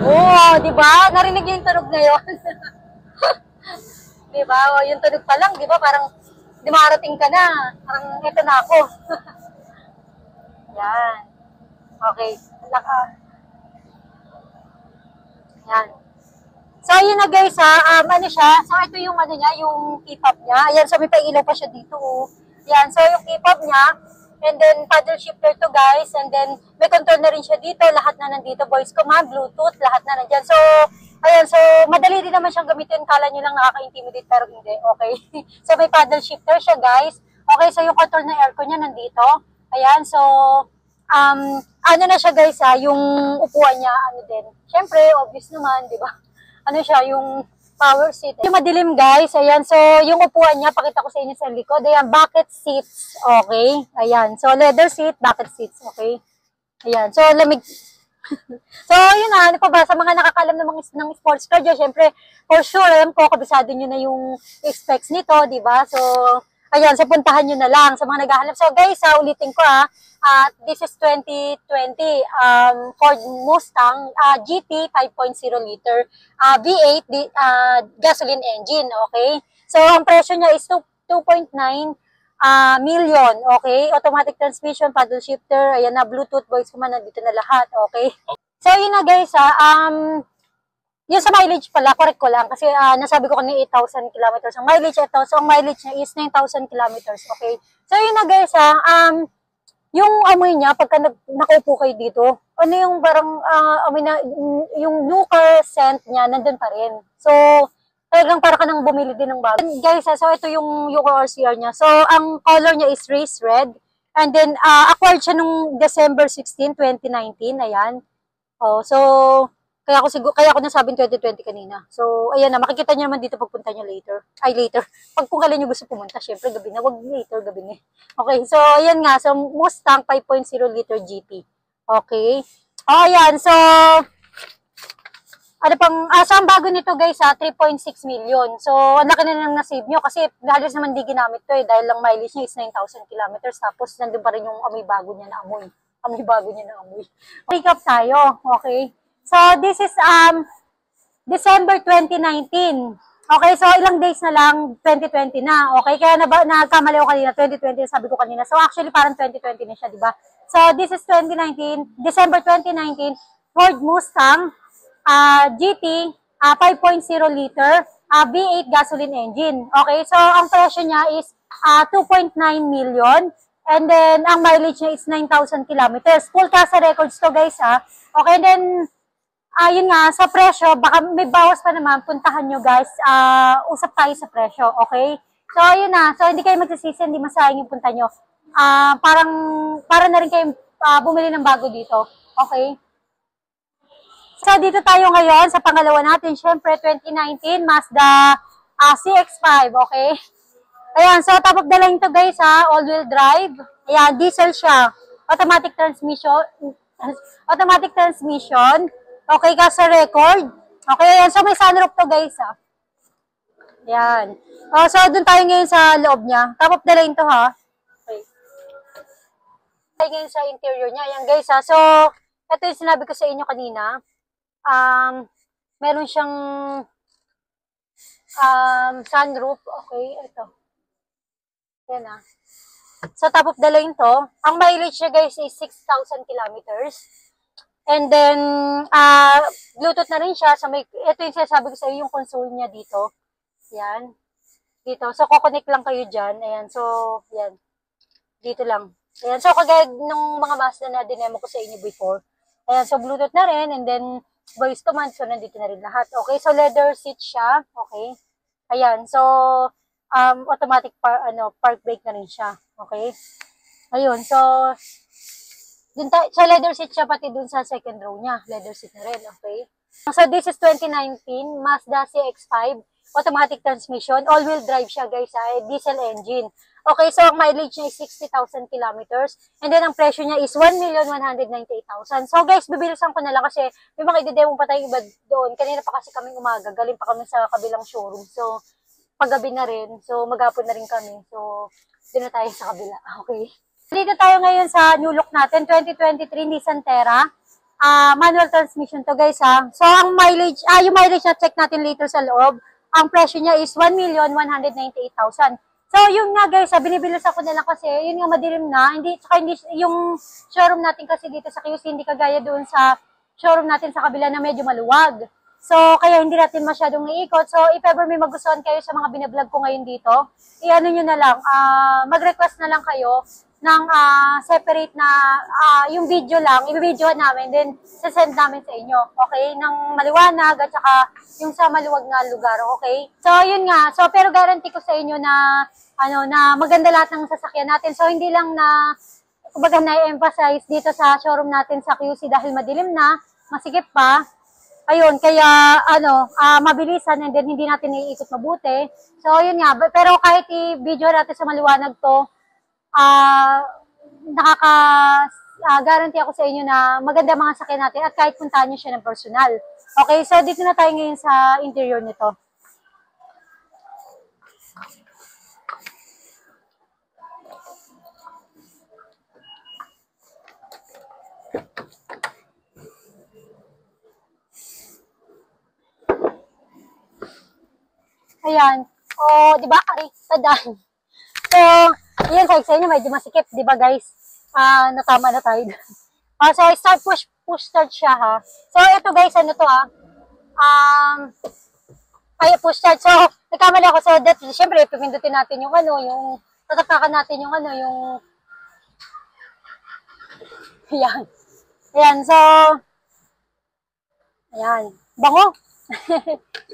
Oh, 'di ba? Narinig niyo yung tunog na 'yon. 'Di ba? O, yung tunog pa lang, 'di ba? Parang dumarating ka na. Parang eto na ako. Yan. Okay. Yan. So, yun na, guys, siya. So, ito yung niya, yung key-fob niya. Ayan, so may pailaw pa siya dito. Yan, so yung key-fob niya. And then, paddle shifter to, guys. And then, may control na rin siya dito. Lahat na nandito. Voice command, Bluetooth, lahat na nandyan. So, ayan. So, madali din naman siyang gamitin. Kala nyo lang nakaka-intimidate, pero hindi. Okay. So, may paddle shifter siya, guys. Okay, so yung control ng aircon niya nandito. Ayan. So, na siya, guys, yung upuan niya, din. Siyempre, obvious naman, di ba? Siya, yung power seat. Yung madilim, guys. Ayan. So, yung upuan niya, pakita ko sa inyo sa likod. Ayan, bucket seats. Okay. Ayan. So, leather seat, bucket seats. Okay. Ayan. So, lamig. So, yun ano pa ba? Sa mga nakakalam ng sports car dyan, syempre, for sure, alam ko, kabisado nyo na yung specs nito, di ba? So, ayan, so puntahan nyo na lang sa mga naghahanap. So, guys, ulitin ko, this is 2020 Ford Mustang GT 5.0 liter V8 gasoline engine, okay? So, ang presyo niya is 2.9 million, okay? Automatic transmission, paddle shifter, ayan na, Bluetooth, voice command, nandito na lahat, okay? So, yun na, guys, yung sa mileage pala, correct ko lang, kasi nasabi ko kanina 8,000 kilometers ang mileage ito, so ang mileage niya is 9,000 kilometers, okay? So, yun na, guys, yung amoy niya, pagka nakaupo kayo dito, yung parang, amoy na, yung new car scent niya, nandun pa rin. So, talagang para ka nang bumili din ng bago. And guys, so ito yung URCR niya. So, ang color niya is race red. And then, acquired siya nung December 16, 2019. Ayan. Oh, so, kaya ako nasabing 2020 kanina. So, ayan na, makikita niyo naman dito pagpunta niyo later. Pag kung kailan niyo gusto pumunta, syempre gabi na, wag later, gabi na. Okay, so, ayan nga. So, Mustang 5.0 liter GT. Okay. Oh, ayan. So, so ang bago nito, guys, 3.6 million. So, ang laki na nang nasave nyo kasi halos naman di ginamit to dahil lang mileage niya is 9,000 kilometers. Tapos, nandun pa rin yung amoy bago niya na amoy. Pick up tayo. Okay. So, this is December 2019. Okay, so ilang days na lang, 2020 na. Okay, kaya nagkamali ako kanina, 2020, sabi ko kanina. So, actually, parang 2020 na siya, di ba? So, this is December 2019, Ford Mustang GT 5.0 liter V8 gasoline engine. Okay, so ang presyo niya is 2.9 million. And then, ang mileage niya is 9,000 kilometers. Full CASA records to, guys, Okay, then, yun nga, sa presyo, baka may bawas pa naman, puntahan nyo, guys. Usap tayo sa presyo, okay? So, yun na. So, hindi kayo magsisisi, hindi masayang yung punta nyo. Para na rin kayo bumili ng bago dito, okay? So, dito tayo ngayon sa pangalawa natin. Siyempre, 2019 Mazda CX-5, okay? Ayan, so top of the line to guys ha, all-wheel drive. Ayan, diesel siya. Automatic transmission. Automatic transmission. Okay ka sa record. Okay, ayan. So may sunroof to guys ha. Ayan. Oh, so dun tayo ngayon sa loob niya. Top of the line to ha. Okay. Tayo ngayon sa interior niya. Ayan guys ha. So, ito yung sinabi ko sa inyo kanina. Meron siyang sunroof. Okay, ito. Yan ah. So, top of the line to. Ang mileage niya guys is 6,000 kilometers. And then, Bluetooth na rin siya. So, ito yung sinasabi ko sa iyo, yung console niya dito. Yan. Dito. So, kukonek lang kayo dyan. Ayan. So, yan. Dito lang. Ayan. So, kagaya nung mga Mazda na dinemo ko sa inyo before. Ayan. So, Bluetooth na rin. And then, voice command. So, nandito na rin lahat. Okay. So, leather seat siya. Okay. Ayan. So, automatic park brake na rin siya. Okay? Ayun. So, sa leather seat siya, pati dun sa second row niya. Leather seat na rin. Okay? So, this is 2019 Mazda CX-5. Automatic transmission. All-wheel drive siya, guys. Diesel engine. Okay, so ang mileage niya is 60,000 kilometers. And then, ang presyo niya is 1,198,000. So, guys, bibilisan ko na lang kasi may mga idedemo pa tayo iba doon. Kanina pa kasi kaming umaga. Galing pa kami sa kabilang showroom. So, paggabi na rin. So, maghapon na rin kami. So, doon na tayo sa kabila. Okay. Dito tayo ngayon sa new look natin. 2023 Nissan Terra. Manual transmission to, guys, ha. So, ang mileage, yung mileage na check natin later sa loob. Ang presyo niya is 1,198,000. So, yun nga guys, binibilis ako na lang kasi, yun nga madilim na. Hindi, yung showroom natin kasi dito sa QC, hindi kagaya doon sa showroom natin sa kabila na medyo maluwag. So, kaya hindi natin masyadong iikot. So, if ever may magustuhan kayo sa mga binablog ko ngayon dito, i-ano nyo na lang, mag-request na lang kayo ng separate na, yung video lang, i-videohan namin, then sasend namin sa inyo, okay? Ng maliwanag at saka yung sa maluwag na lugar, okay? So, yun nga. So, pero guarantee ko sa inyo na, na maganda lahat ng sasakyan natin. So, hindi lang na, kumbaga na-emphasize dito sa showroom natin sa QC dahil madilim na, masikip pa. Ayun, kaya, mabilisan and then hindi natin naiikot mabuti. So, yun nga. Pero kahit i-video natin sa maliwanag to, guarantee ako sa inyo na maganda mga sakyan natin at kahit puntahan nyo siya ng personal. Okay, so dito na tayo ngayon sa interior nito. Ayan. O, di ba? Ari, tadan. So, ayan, sa inyo, medyo masikip, di ba guys? Natama na tayo. So, start push start siya ha. So, ito guys, ano to ha? Push start. So, nagkamali ako. So, syempre, pipindutin natin yung yung tatapakan natin yung yung ayan. Ayan, so, ayan. Bango.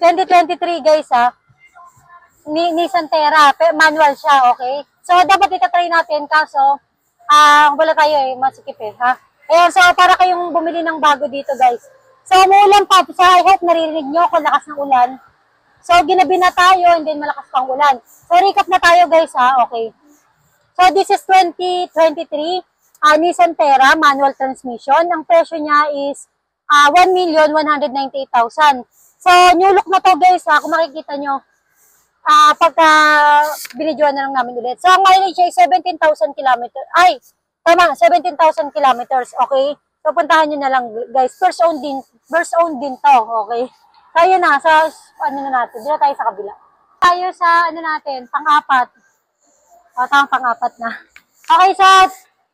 2023 guys ha. Nissan Terra, manual siya, okay? So, dapat itatry natin, kaso, wala tayo masikip ha? Ayan, so, para kayong bumili ng bago dito, guys. So, umuulan pa, so, I hope naririnig nyo kung lakas ng ulan. So, ginabi na tayo, and then malakas pang ulan. So, recap na tayo, guys, ha? Okay. So, this is 2023 Nissan Terra, manual transmission. Ang presyo niya is 1,198,000. So, new look na to, guys, ha? Kung makikita nyo, pagka binidyoan na lang namin ulit. So, ang mileage ay 17,000 kilometers. Ay, tama, 17,000 kilometers. Okay? So, puntahan nyo na lang, guys. First owned din to. Okay? So, yun na. So, na natin. Dito tayo sa kabila. Tayo sa, natin, pang-apat. Pang-apat na. Okay, so,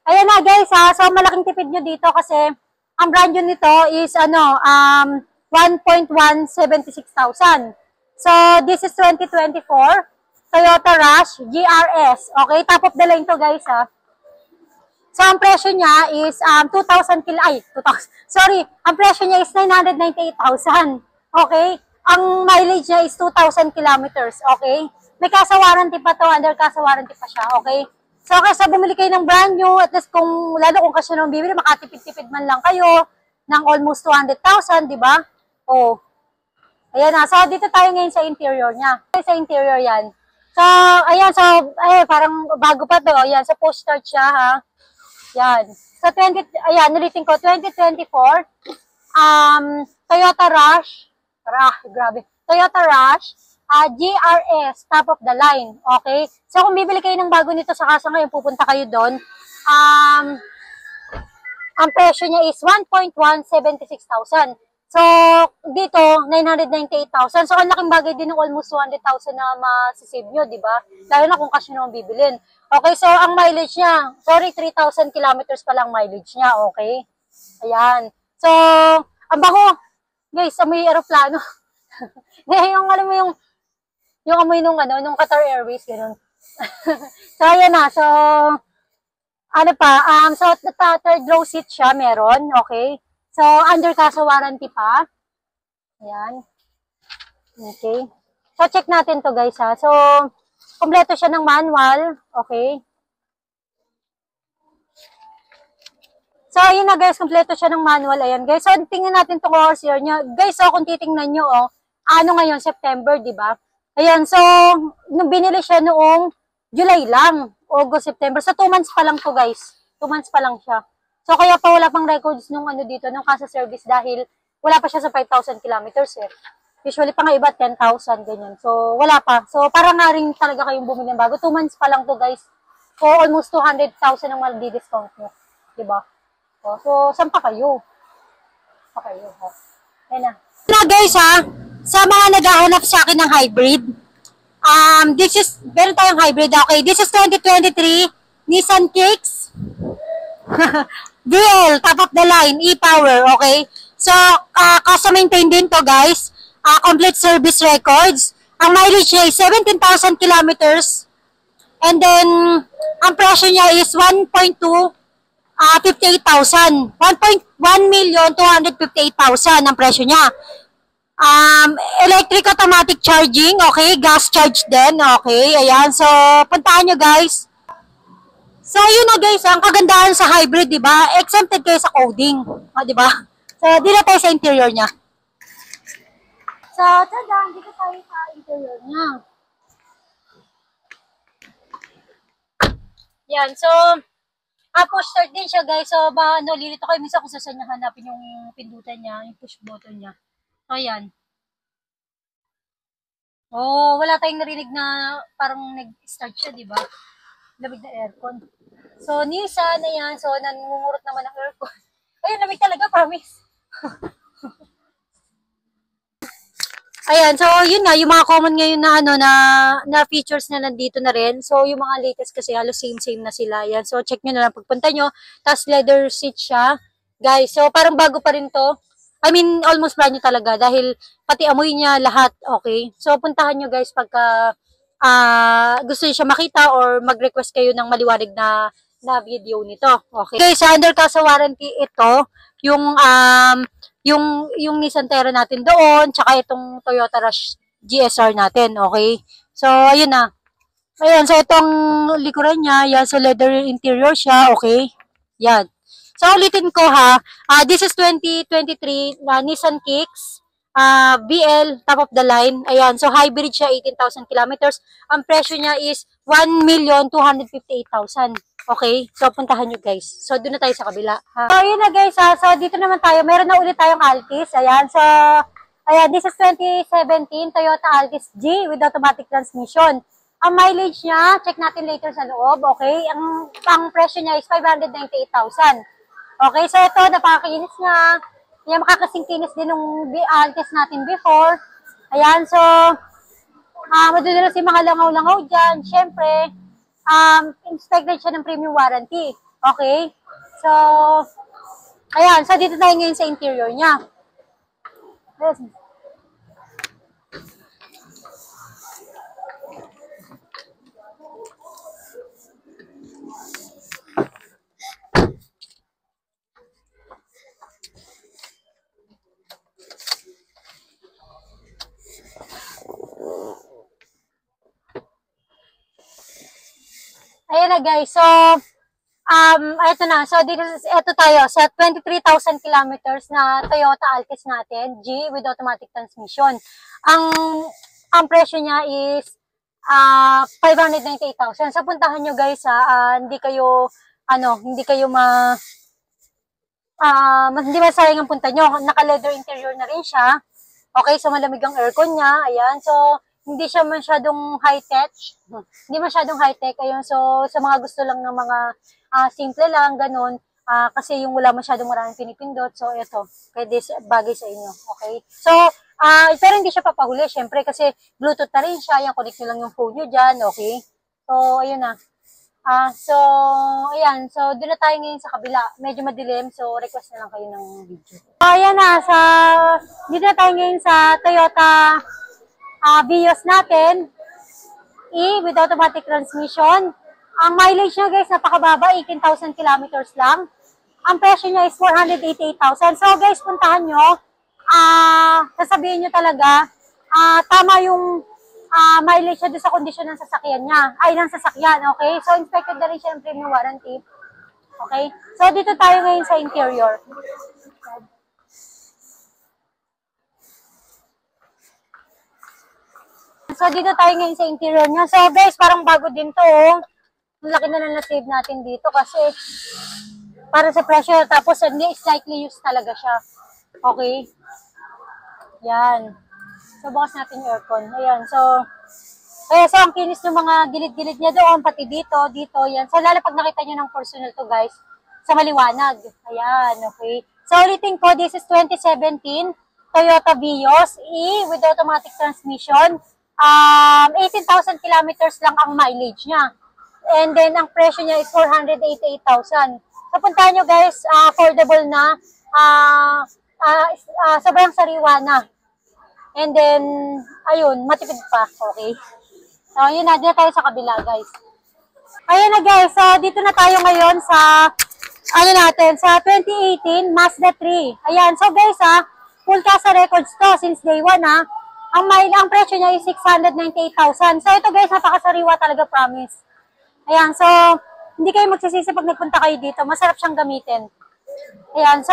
ayan na, guys, ha. So, malaking tipid nyo dito kasi, ang brand nyo nito is, 1,176,000. So, this is 2024 Toyota Rush GRS. Okay, top of the line to, guys, ha. So, ang presyo niya is 2,000 sorry, ang presyo niya is 998,000. Okay? Ang mileage niya is 2,000 kilometers. Okay? May kasa warranty pa to, under kasa warranty pa siya. Okay? So, kaysa bumili kayo ng brand new, at least lalo kung kasi nung bibili, makatipid-tipid man lang kayo ng almost 200,000, di ba? Oh. Ayan na. So, dito tayo ngayon sa interior niya. Sa interior yan. So, ayan, so, parang bago pa to. Ayan, so post-start siya, ha. Yan. So, ayan, ulitin ko, 2024, Toyota Rush, grabe. Toyota Rush, GRS, top of the line. Okay? So, kung bibili kayo ng bago nito sa kasa ngayon, pupunta kayo doon. Ang presyo niya is 1,176,000. So, dito, 998,000. So, ang laking bagay din ng almost 200,000 na masisave nyo, di ba? Lalo na kung cash nyo naman bibilin. Okay, so, ang mileage niya, 3,000 kilometers pa lang mileage niya, okay? Ayan. So, ang bako, guys, amoy aeroplano. yung, alam mo yung amoy nung Qatar Airways, gano'n. So, ayan na. So, ano pa, so, third row seat siya, meron, okay? So, under kaso warranty pa. Ayan. Okay. So, check natin to guys ha. So, kompleto siya ng manual. Okay. So, ayun na guys, kompleto siya ng manual. Ayan guys. So, tingnan natin itong horsehair niya. Guys, so, kung titingnan nyo, ano ngayon, September, di ba? Ayan, so, nung binili siya noong July lang. August, September. So, 2 months pa lang to guys. 2 months pa lang siya. So, kaya pa wala pang records nung dito, nung kasa service dahil wala pa siya sa 5,000 kilometers eh. Usually pa nga iba 10,000, ganyan. So, wala pa. So, parang nga rin talaga kayong bumili ng bago. 2 months pa lang to guys. So, almost 200,000 ang maldi-discount nyo. Diba? So, saan pa kayo? Pa kayo. Ayan na. Na guys ha, sa mga naghahanap sa akin ng hybrid, meron tayong hybrid, okay? This is 2023 Nissan Kicks. DL, top of the line, e-power, okay? So, custom maintained din to guys. Complete service records. Ang mileage niya is 17,000 kilometers. And then, ang presyo niya is 1,258,000. 1,258,000 ang presyo niya. Electric automatic charging, okay? Gas charge din, okay? Ayan, so, puntahan nyo guys. So, yun na guys, ang kagandahan sa hybrid, di ba? Exempted kayo sa coding, di ba? So, dito tayo sa interior niya. So, tada, dito tayo sa interior niya. Yan, so, push start din siya guys. So, lilito kayo minsan kung saan niya hanapin yung pindutan niya, yung push button niya. So, yan. Oh, wala tayong narinig na parang nag-start siya, di ba? Lamig na aircon. So, Nissan na yan. So, nangungurot naman ang aircon. Ayun, lamig talaga, promise. Ayan, so, yun na. Yung mga common ngayon na, na features na nandito na rin. So, yung mga latest kasi halos same na sila. Ayan, so, check nyo na lang pagpunta nyo. Tapos, leather seat siya. Guys, so, parang bago pa rin to. I mean, almost brand new talaga. Dahil, pati amoy niya, lahat, okay. So, puntahan nyo guys pagka gusto niyo siya makita or mag-request kayo ng maliwanag na video nito. Okay. Okay, so under ka sa warranty ito, yung Nissan Terra natin doon, tsaka itong Toyota Rush GSR natin, okay? So, ayun na. Ayan, so itong likuran niya, yan, so leather interior siya, okay? Yan. So, ulitin ko ha, this is 2023 Nissan Kicks. BL, top of the line. Ayan, so hybrid siya, 18,000 kilometers. Ang presyo niya is 1,258,000. Okay? So, puntahan nyo guys. So, doon na tayo sa kabila. Ha? So, yun na guys. So, dito naman tayo. Meron na ulit tayong Altis. Ayan, so, ayan, this is 2017 Toyota Altis G with automatic transmission. Ang mileage niya, check natin later sa loob. Okay? Ang presyo niya is 598,000. Okay, so ito, napakakinis niya. Yan, makakasing-kinis din nung Altis natin before. Ayan, so, madudulas yung mga langaw-langaw dyan. Siyempre, inspected siya ng premium warranty. Okay? So, ayan, so dito tayo ngayon sa interior niya. Yes. Ayan na guys, so, ito na, so ito tayo, sa 23,000 kilometers na Toyota Altis natin, G with automatic transmission. Ang presyo niya is 598,000. So, puntahan nyo guys, hindi kayo, hindi kayo hindi masayang ang punta nyo. Naka-leather interior na rin siya. Okay, so malamig ang aircon niya. Ayan, so, hindi siya masyadong high-tech. Hindi masyadong high-tech. Ayun, so, sa mga gusto lang ng mga simple lang, ganun. Kasi yung wala masyadong maraming pinipindot. So, ito, pwede bagay sa inyo. Okay? So, pero hindi siya papahuli, syempre, kasi Bluetooth na rin siya. Ayan, connect nyo lang yung phone nyo dyan. Okay? So, ayun na. So, ayan. So, doon na tayo ngayon sa kabila. Medyo madilim, so request na lang kayo ng video. So, ayan na. Dito na tayo ngayon sa Toyota Vios natin. With automatic transmission. Ang mileage niya guys, napakababa. 18,000 kilometers lang. Ang presyo niya is 488,000. So, guys, puntahan nyo. Sasabihin nyo talaga, tama yung mileage siya doon sa kondisyon ng sasakyan niya. Ay, ng sasakyan, okay? So, inspected na rin siya ng premium warranty. Okay? So, dito tayo ngayon sa interior. So, dito tayo ngayon sa interior niya. So, guys, parang bago din to, oh. Ang laki na lang na-save natin dito kasi para sa presyo. Tapos, hindi, slightly used talaga siya. Okay? Yan. So, bukas natin yung aircon. Ayan. So, ang kinis ng mga gilid-gilid niya doon, pati dito, yan. So, lalo pag nakita nyo ng personal to, guys, sa maliwanag. Ayan, okay. So, ulitin ko, this is 2017 Toyota Vios with automatic transmission. 18,000 kilometers lang ang mileage niya. And then, ang presyo niya is 488,000. So, puntahan nyo, guys, affordable na, sobrang sariwa na. And then, ayun, matipid pa. Okay. So, yun na. Dito tayo sa kabila, guys. Ayun na, guys. So, dito na tayo ngayon sa, sa 2018 Mazda 3. Ayan. So, guys, full casa records to since day 1, Ang presyo niya is 698,000. So, ito, guys, napakasariwa talaga, promise. Ayan. So, hindi kayo magsisisi pag nagpunta kayo dito. Masarap siyang gamitin. Ayan. So,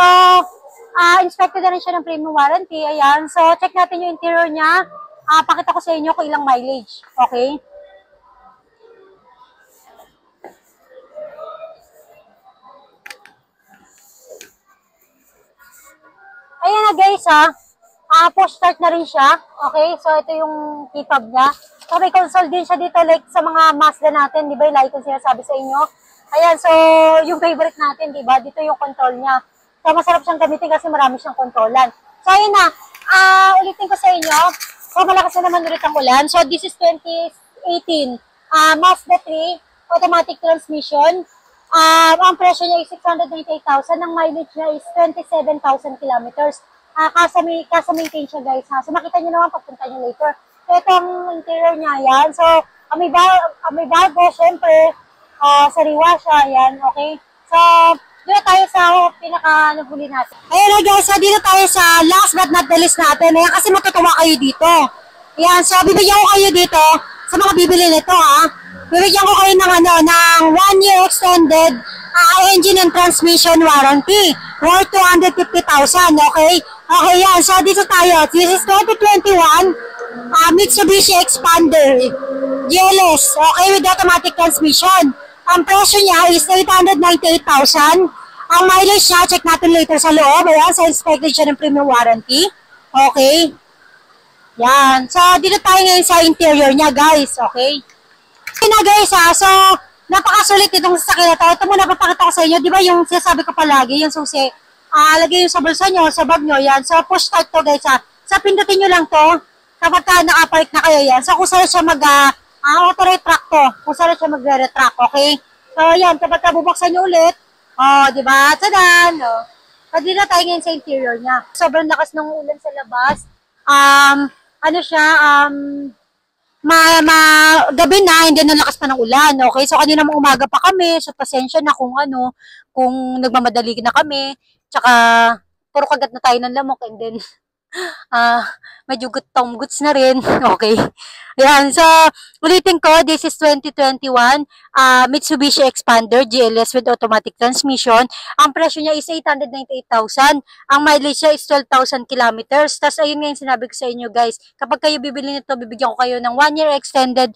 inspected na rin siya ng premium warranty. Ayan. So, check natin yung interior niya. Pakita ko sa inyo kung ilang mileage. Okay? Ayan na guys, push start na rin siya. Okay? So, ito yung key fob niya. So, may console din siya dito like sa mga Mazda natin. Di ba yung light kung sinasabi sa inyo? Ayan. So, yung favorite natin, di ba? Dito yung control niya. So, masarap siyang gamitin kasi marami siyang kontrolan. So, ayun na. Ulitin ko sa inyo. So, malakas na naman ulit ang ulan. So, this is 2018 Mazda 3 automatic transmission. Ang presyo niya is 698,000. Ang mileage niya is 27,000 kilometers. Kasa-maintain siya, guys. So, makita niyo naman pagpunta niyo later. So, ito ang interior niya. Yan. So, may bago, syempre. Sariwa siya. Yan. Okay. So, dito tayo sa pinaka-nabuli natin. Ayan na guys, so dito tayo sa last but not the least natin. Ayan, kasi matutuwa kayo dito. Ayan, so bibigyan ko kayo dito sa mga bibili nito Bibigyan ko kayo ng 1 year extended engine and transmission warranty worth 250,000, okay? Okay, yan. So dito tayo. This is 2021 Mitsubishi Expander GLS, okay, with automatic transmission. Ang presyo niya is 898,000. Ang mileage niya, check natin later sa loob. Ayan, sa inspected siya ng premium warranty. Okay. Yan. So, dito tayo ngayon sa interior niya, guys. Okay. Okay na, guys, So, napakasulit itong sasakyan na ito. Ito muna, papakita ko sa inyo. Di ba yung sinasabi ko palagi, yung susi, lagay yung sa bulsa nyo, sa bag nyo, yan. So, push start to, guys, So, pindutin nyo lang to kapag nakapark na kayo, yan. So, kung saan siya auto-retract to. Kung saan siya magre-retract, okay? So, yan. Kapag bubuksan nyo ulit, di ba? Tadan! Pwede na tayo ngayon sa interior niya. Sobrang lakas ng ulan sa labas. Gabi na, hindi na lakas pa ng ulan, okay? So, kanina umaga pa kami. So, pasensya na kung kung nagmamadali na kami. Tsaka, puro kagat na tayo ng lamok. And then, Ah, medyo gutom goods na rin. Okay. Ayan, so, ulitin ko, this is 2021 Mitsubishi Expander GLS with automatic transmission. Ang presyo niya is 898,000. Ang mileage niya is 12,000 kilometers. Tapos, ayun nga yung sinabi ko sa inyo, guys. Kapag kayo bibili nito, bibigyan ko kayo ng 1 year extended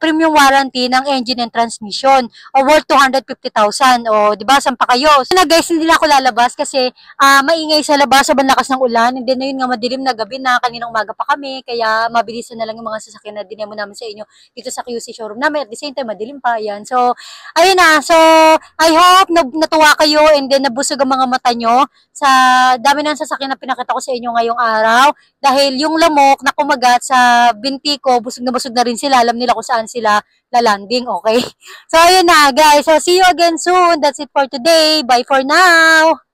premium warranty ng engine and transmission o worth 250,000. O, di ba, saan pa kayo? So, na guys, hindi na ako lalabas kasi maingay sa labas, sobrang lakas ng ulan. And then, ayun nga, madilim na gabi na, kaninang umaga pa kami, kaya mabilisan na lang yung mga sasakyan na dinemo namin sa inyo dito sa QC showroom namin. At the same time, madilim pa, yan. So, ayun na. So, I hope natuwa kayo and then nabusog ang mga mata nyo sa dami ng sasakyan na pinakita ko sa inyo ngayong araw. Dahil yung lamok na kumagat sa binti ko, busog na rin sila. Alam nila kung saan sila lalanding, okay? So, ayun na, guys. So, see you again soon. That's it for today. Bye for now!